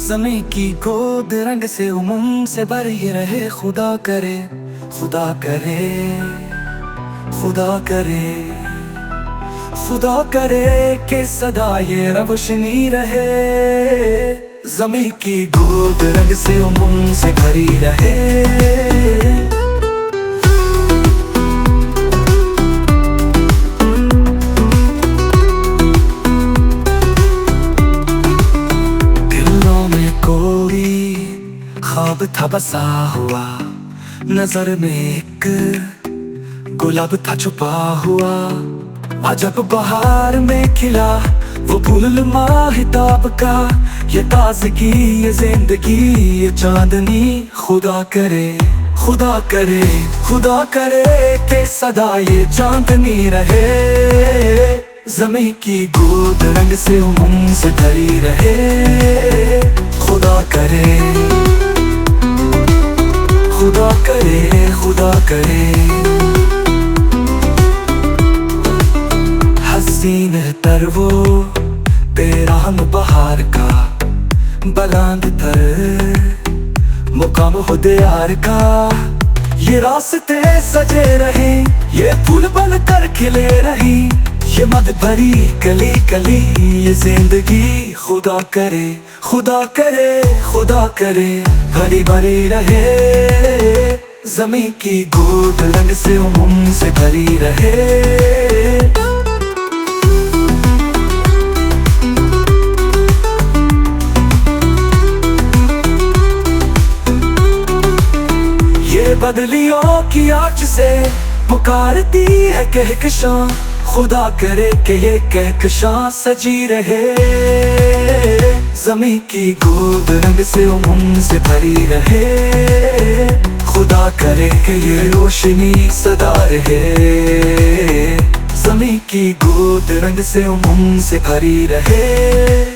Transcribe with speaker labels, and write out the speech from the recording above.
Speaker 1: ज़मीं की गोद रंग से उमंग से भरी रहे। खुदा करे, खुदा करे, खुदा करे, खुदा करे कि सदा ये रोशनी रहे। ज़मीं की गोद रंग से उमंग से भरी रहे। ख्वाब था बसा हुआ, नजर में एक गुलाब था छुपा हुआ। अजब बहार में खिला वो फूल माहिताब का। ये ताज़गी, ये जिंदगी, ये चांदनी। खुदा करे, खुदा करे, खुदा करे कि सदा ये चांदनी रहे। ज़मीं की गोद रंग से उमंग से भरी रहे। खुदा करे, खुदा करे, खुदा करे। हसीन तर वो बेरहम बहार का, बुलंद तर मुकाम हो दियार का। ये रास्ते सजे रहे, ये फूल बन कर खिले रही। ये मद भरी गली गली ये जिंदगी। खुदा करे, खुदा करे, खुदा करे भरी भरी रहे। ज़मीं की गोद रंग से उमंग से भरी रहे। ये बदलियों की आँच से पुकारती है कहकशां। खुदा करे कि ये कहकशां सजी रहे। ज़मीं की गोद रंग से उमंग से भरी रहे। खुदा करे कि ये रोशनी सदा रहे। ज़मीं की गोद रंग से उमंग से भरी रहे।